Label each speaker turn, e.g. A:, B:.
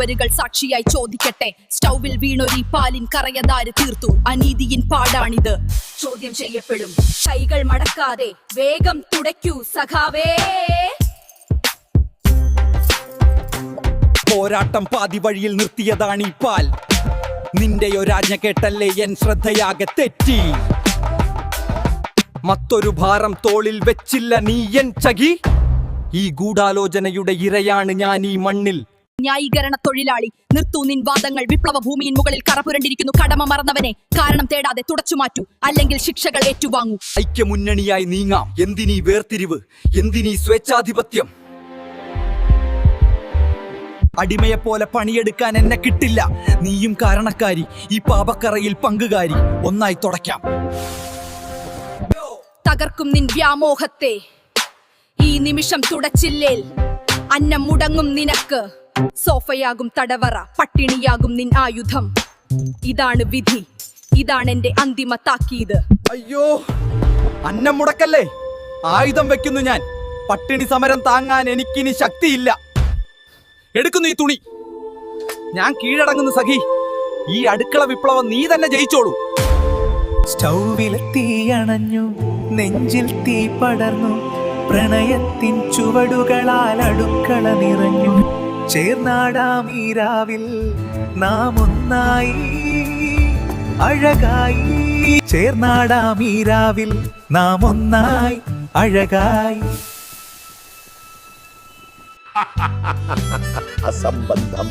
A: ചുവരുകൾ സാക്ഷിയായി ചോദിക്കട്ടെ, സ്റ്റൗവിൽ വീണൊരീ പാലിൻ കറയതാര് തീർത്തു? അനീതിയിൻ പാടാണിത്, ചോദ്യം ചെയ്യപ്പെടും. കൈകൾ മടക്കാതെ വേഗം തുടയ്ക്കൂ സഖാവേ.
B: പോരാട്ടം പാതി വഴിയിൽ നിർത്തിയതാണീ പാൽ. നിന്റെയൊരാജ്ഞ കേട്ടല്ലേ എൻ ശ്രദ്ധയാകെ തെറ്റി. മറ്റൊരു ഭാരം തോളിൽ വെച്ചില്ല നീ എൻ ചകി. ഈ ഗൂഢാലോചനയുടെ ഇരയാണ് ഞാൻ ഈ മണ്ണിൽ.
A: ന്യായീകരണ തൊഴിലാളി, നിർത്തൂ നിൻ വാദങ്ങൾ. വിപ്ലവ ഭൂമിயின் മുകളിൽ കറപുരണ്ടിരിക്കുന്നു. കടമ മറന്നവനെ കാരണം തേടാതെ തുടച്ചു മാറ്റൂ, അല്ലെങ്കിൽ ശിക്ഷകൾ ഏറ്റുവാങ്ങൂ.
B: ഐക്യമുന്നണിയായി നീങ്ങാം. എന്തിനീ വേർതിരിവ്, എന്തിനീ സ്വേച്ഛാധിപത്യം? അടിമയെപ്പോലെ പണിയെടുക്കാൻ എന്നെ കിട്ടില്ല. നീയും കാരണക്കാരി, ഈ പാപക്കറയിൽ പങ്കുകാരി. ഒന്നായി തുടയ്ക്കാം.
A: തകർക്കും നിൻ വ്യാമോഹത്തെ ഈ നിമിഷം തുടച്ചില്ലേൽ അന്നം മുടങ്ങും നിനക്ക്. സോഫയാകും തടവറ, പട്ടിണിയാകും നിൻ ആയുധം. ഇതാണ് വിധി, ഇതാണ് എന്റെ അന്തിമ താക്കീത്.
B: അയ്യോ, അന്നം മുടക്കല്ലേ. ആയുധം വെക്കുന്നു ഞാൻ. പട്ടിണി സമരം താങ്ങാൻ എനിക്കിനി ശക്തിയില്ല. എടുക്കുന്നു ഈ തുണി. ഞാൻ കീഴടങ്ങുന്നു സഖി. ഈ അടുക്കള വിപ്ലവം നീ തന്നെ ജയിച്ചോളൂ.
C: സ്റ്റൗവിൽ തീയണഞ്ഞു, നെഞ്ചിൽ തീ പടർന്നു. പ്രണയത്തിൻ ചുവടുകളാൽ അടുക്കള നിറഞ്ഞു. ചേർന്നാടാം ഈ രാവിൽ നാം ഒന്നായി അഴകായി. ചേർന്നാടാം ഈ രാവിൽ നാം ഒന്നായി അഴകായി.
D: അസംബന്ധം.